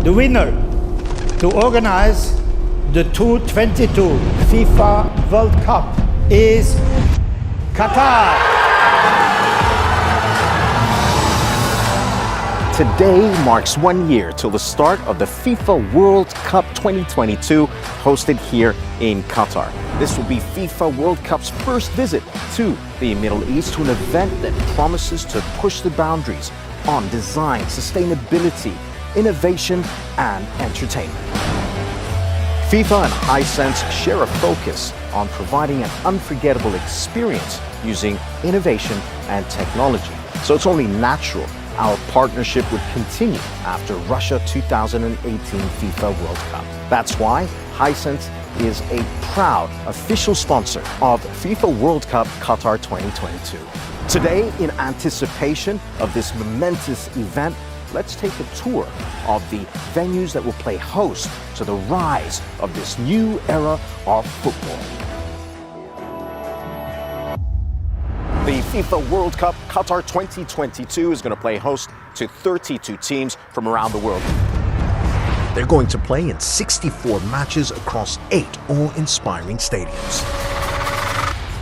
The winner to organize the 2022 FIFA World Cup is Qatar. Today marks 1 year till the start of the FIFA World Cup 2022 hosted here in Qatar. This will be FIFA World Cup's first visit to the Middle East, to an event that promises to push the boundaries on design, sustainability, innovation, and entertainment. FIFA and Hisense share a focus on providing an unforgettable experience using innovation and technology. So it's only natural our partnership would continue after Russia 2018 FIFA World Cup. That's why Hisense is a proud official sponsor of FIFA World Cup Qatar 2022. Today, in anticipation of this momentous event, let's take a tour of the venues that will play host to the rise of this new era of football. The FIFA World Cup Qatar 2022 is going to play host to 32 teams from around the world. They're going to play in 64 matches across 8 awe-inspiring stadiums.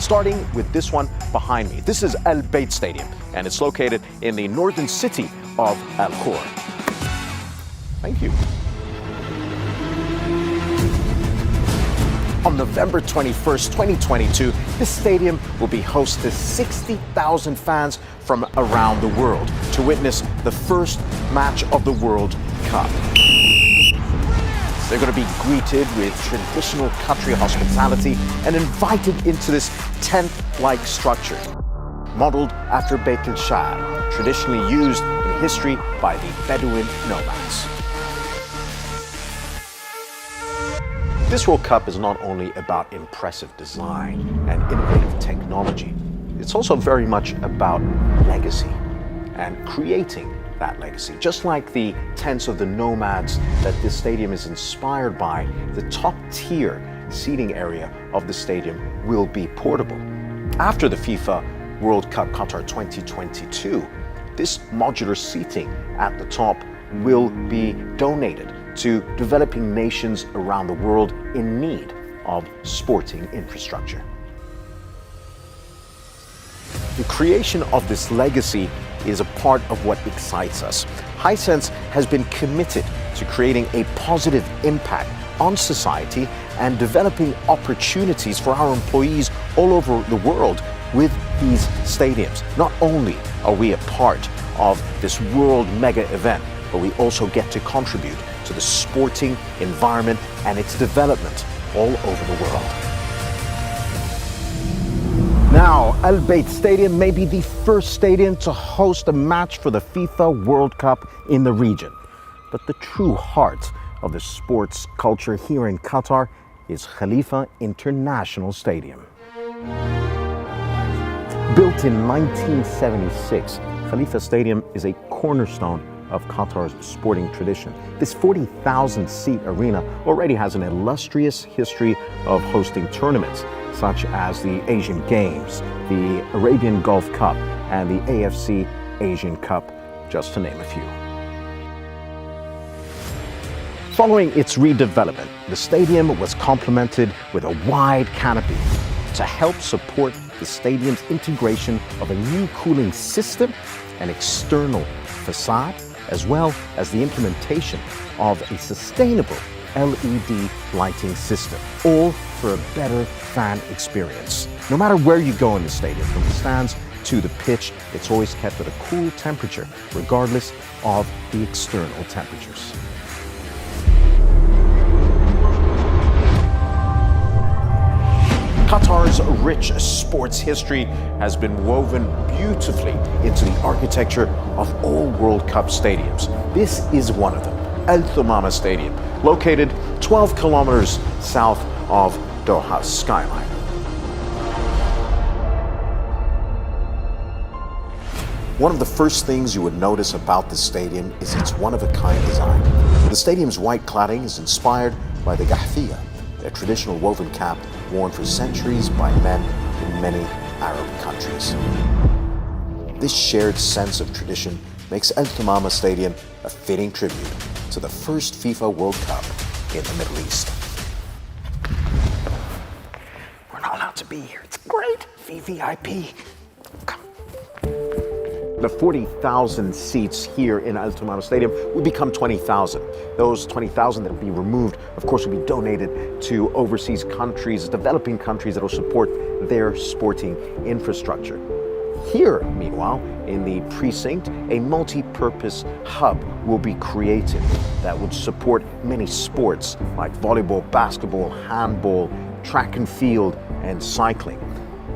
Starting with this one behind me. This is Al Bayt Stadium, and it's located in the northern city of Al Khor. Thank you. On November 21st, 2022, this stadium will be host to 60,000 fans from around the world to witness the first match of the World Cup. They're going to be greeted with traditional Qatari hospitality and invited into this tent-like structure, modeled after Bayt al-Sha'ar, traditionally used in history by the Bedouin nomads. This World Cup is not only about impressive design and innovative technology, it's also very much about legacy and creating that legacy. Just like the tents of the nomads that this stadium is inspired by, the top tier seating area of the stadium will be portable. After the FIFA World Cup Qatar 2022, this modular seating at the top will be donated to developing nations around the world in need of sporting infrastructure. The creation of this legacy is a part of what excites us. Hisense has been committed to creating a positive impact on society and developing opportunities for our employees all over the world with these stadiums. Not only are we a part of this world mega event, but we also get to contribute to the sporting environment and its development all over the world. Now, Al Bayt Stadium may be the first stadium to host a match for the FIFA World Cup in the region. But the true heart of the sports culture here in Qatar is Khalifa International Stadium. Built in 1976, Khalifa Stadium is a cornerstone of Qatar's sporting tradition. This 40,000-seat arena already has an illustrious history of hosting tournaments such as the Asian Games, the Arabian Gulf Cup, and the AFC Asian Cup, just to name a few. Following its redevelopment, the stadium was complemented with a wide canopy to help support the stadium's integration of a new cooling system and external facade, as well as the implementation of a sustainable LED lighting system, all for a better fan experience. No matter where you go in the stadium, from the stands to the pitch, it's always kept at a cool temperature, regardless of the external temperatures. Qatar's rich sports history has been woven beautifully into the architecture of all World Cup stadiums. This is one of them, Al Thumama Stadium, located 12 kilometers south of Doha's skyline. One of the first things you would notice about this stadium is its one-of-a-kind design. The stadium's white cladding is inspired by the Gahfiya, a traditional woven cap worn for centuries by men in many Arab countries. This shared sense of tradition makes Al Thumama Stadium a fitting tribute to the first FIFA World Cup in the Middle East. We're not allowed to be here. It's great. VVIP. Come. The 40,000 seats here in Al Thumama Stadium will become 20,000. Those 20,000 that will be removed, of course, will be donated to overseas countries, developing countries that will support their sporting infrastructure. Here, meanwhile, in the precinct, a multi-purpose hub will be created that would support many sports like volleyball, basketball, handball, track and field, and cycling.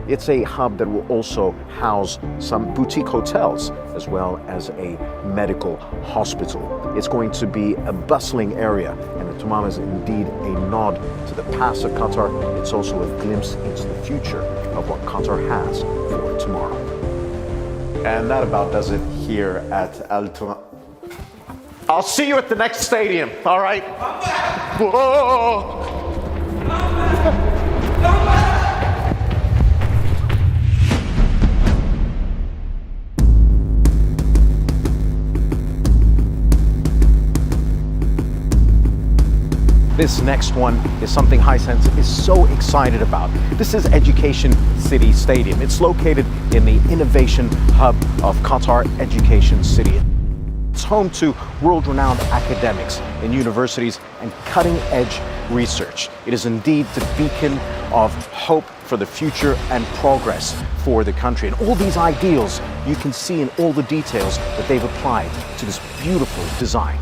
It's a hub that will also house some boutique hotels as well as a medical hospital. It's going to be a bustling area, and the Thumama is indeed a nod to the past of Qatar. It's also a glimpse into the future of what Qatar has for tomorrow. And that about does it here at Al Thumama. I'll see you at the next stadium, all right? Whoa! This next one is something Hisense is so excited about. This is Education City Stadium. It's located in the innovation hub of Qatar, Education City. It's home to world-renowned academics in universities and cutting-edge research. It is indeed the beacon of hope for the future and progress for the country. And all these ideals you can see in all the details that they've applied to this beautiful design.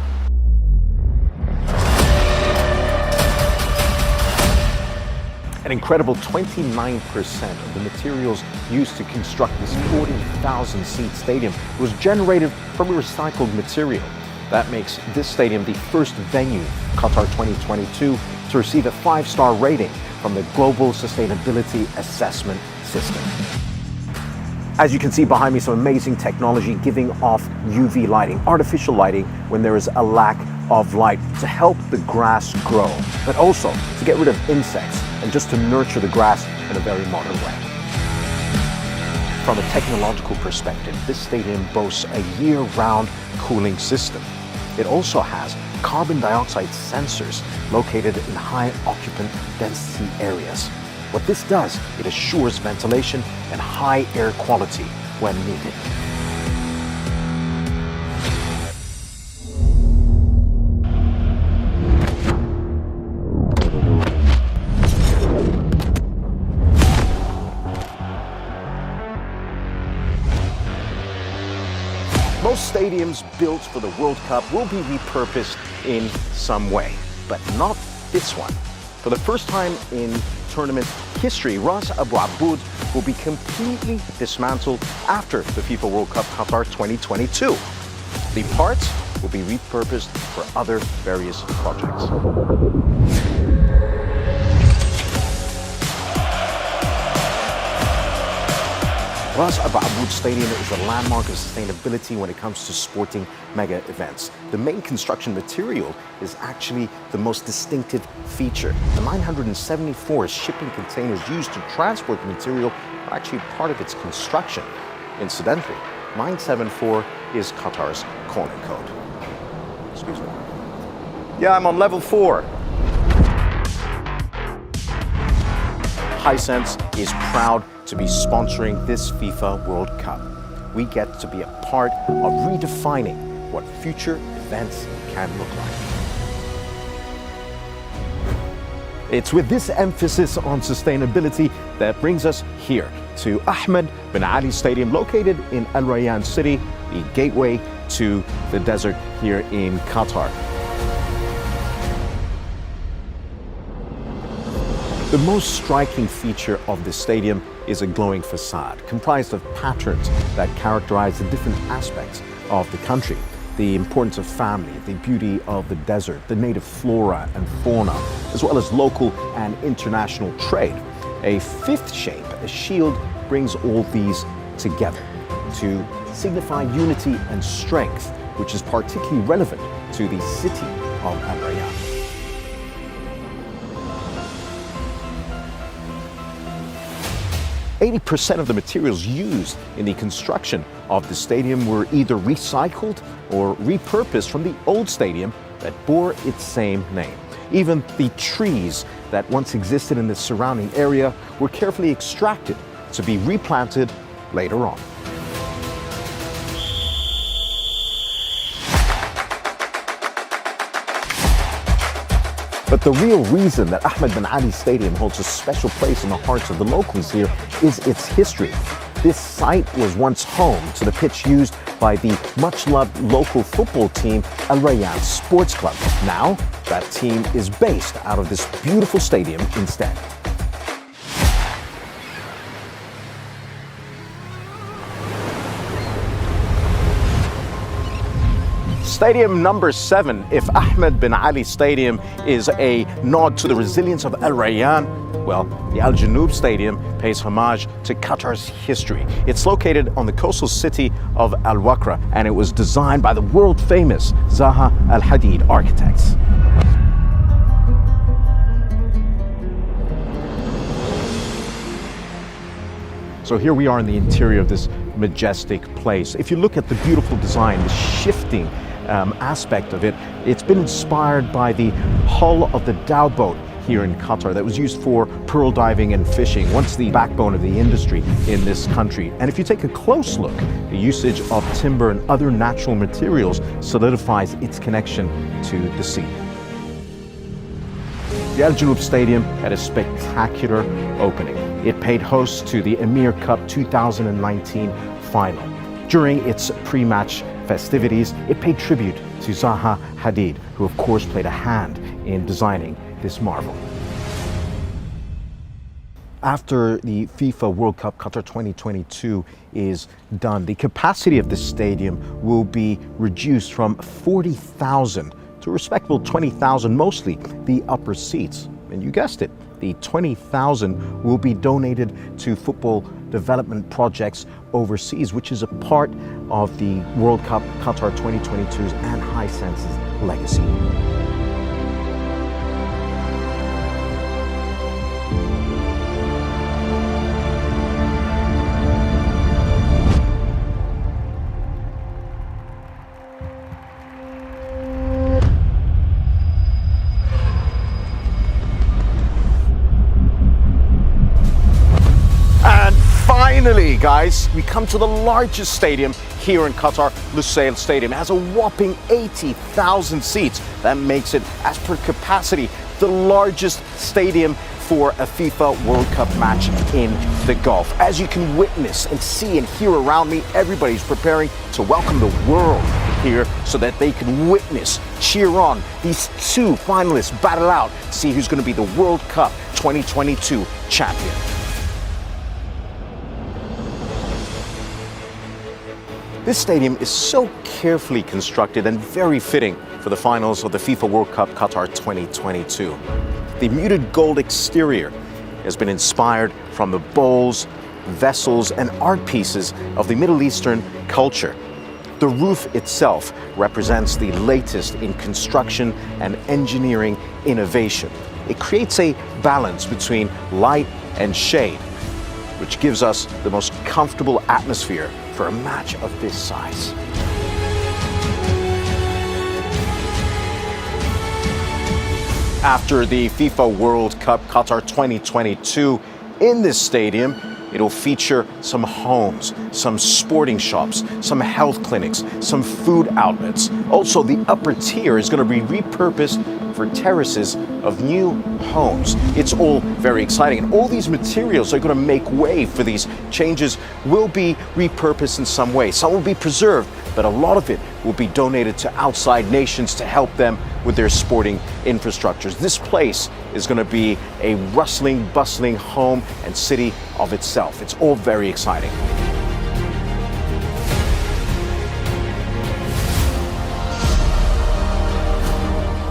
An incredible 29% of the materials used to construct this 40,000-seat stadium was generated from recycled material. That makes this stadium the first venue, Qatar 2022, to receive a 5-star rating from the Global Sustainability Assessment System. As you can see behind me, some amazing technology giving off UV lighting, artificial lighting when there is a lack of light to help the grass grow, but also to get rid of insects and just to nurture the grass in a very modern way. From a technological perspective, this stadium boasts a year-round cooling system. It also has carbon dioxide sensors located in high occupant density areas. What this does, it assures ventilation and high air quality when needed. Most stadiums built for the World Cup will be repurposed in some way, but not this one. For the first time in tournament history, Ras Abu Aboud will be completely dismantled after the FIFA World Cup Qatar 2022. The parts will be repurposed for other various projects. Ras Abu Aboud Stadium is a landmark of sustainability when it comes to sporting mega events. The main construction material is actually the most distinctive feature. The 974 shipping containers used to transport the material are actually part of its construction. Incidentally, 974 is Qatar's calling code. Excuse me. Yeah, I'm on level 4. Hisense is proud to be sponsoring this FIFA World Cup. We get to be a part of redefining what future events can look like. It's with this emphasis on sustainability that brings us here to Ahmed bin Ali Stadium, located in Al Rayyan City, the gateway to the desert here in Qatar. The most striking feature of this stadium is a glowing facade comprised of patterns that characterize the different aspects of the country. The importance of family, the beauty of the desert, the native flora and fauna, as well as local and international trade. A fifth shape, a shield, brings all these together to signify unity and strength, which is particularly relevant to the city of Al Rayyan. 80% of the materials used in the construction of the stadium were either recycled or repurposed from the old stadium that bore its same name. Even the trees that once existed in the surrounding area were carefully extracted to be replanted later on. But the real reason that Ahmed bin Ali Stadium holds a special place in the hearts of the locals here is its history. This site was once home to the pitch used by the much-loved local football team Al Rayyan Sports Club. Now, that team is based out of this beautiful stadium instead. Stadium number 7, if Ahmed bin Ali Stadium is a nod to the resilience of Al Rayyan, well, the Al Janoub Stadium pays homage to Qatar's history. It's located on the coastal city of Al Wakra, and it was designed by the world-famous Zaha Al Hadid architects. So here we are in the interior of this majestic place. If you look at the beautiful design, the shifting aspect of it, it's been inspired by the hull of the dhow boat here in Qatar that was used for pearl diving and fishing, once the backbone of the industry in this country. And if you take a close look, the usage of timber and other natural materials solidifies its connection to the sea. The Al Janoub Stadium had a spectacular opening. It paid host to the Emir Cup 2019 final. During its pre-match festivities, it paid tribute to Zaha Hadid, who of course played a hand in designing this marvel. After the FIFA World Cup Qatar 2022 is done, the capacity of the stadium will be reduced from 40,000 to a respectable 20,000, mostly the upper seats. And you guessed it, the 20,000 will be donated to football development projects overseas, which is a part of the World Cup Qatar 2022's and Hisense's legacy. Finally, guys, we come to the largest stadium here in Qatar, Lusail Stadium. It has a whopping 80,000 seats. That makes it, as per capacity, the largest stadium for a FIFA World Cup match in the Gulf. As you can witness and see and hear around me, everybody's preparing to welcome the world here so that they can witness, cheer on these two finalists battle out to see who's going to be the World Cup 2022 champion. This stadium is so carefully constructed and very fitting for the finals of the FIFA World Cup Qatar 2022. The muted gold exterior has been inspired from the bowls, vessels, and art pieces of the Middle Eastern culture. The roof itself represents the latest in construction and engineering innovation. It creates a balance between light and shade, which gives us the most comfortable atmosphere for a match of this size. After the FIFA World Cup Qatar 2022, in this stadium, it'll feature some homes, some sporting shops, some health clinics, some food outlets. Also, the upper tier is going to be repurposed for terraces of new homes. It's all very exciting, and all these materials are going to make way for these changes, will be repurposed in some way. Some will be preserved, but a lot of it will be donated to outside nations to help them with their sporting infrastructures. This place is going to be a rustling, bustling home and city of itself. It's all very exciting.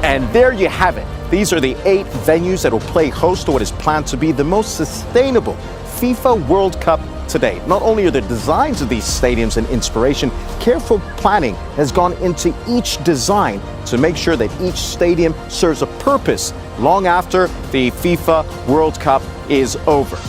And there you have it. These are the 8 venues that will play host to what is planned to be the most sustainable FIFA World Cup to date. Not only are the designs of these stadiums an inspiration, careful planning has gone into each design to make sure that each stadium serves a purpose long after the FIFA World Cup is over.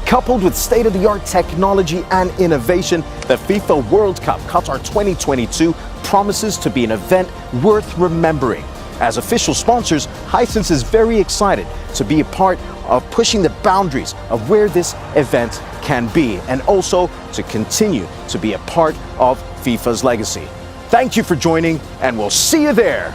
Coupled with state-of-the-art technology and innovation, the FIFA World Cup Qatar 2022 promises to be an event worth remembering. As official sponsors, Hisense is very excited to be a part of pushing the boundaries of where this event can be, and also to continue to be a part of FIFA's legacy. Thank you for joining, and we'll see you there.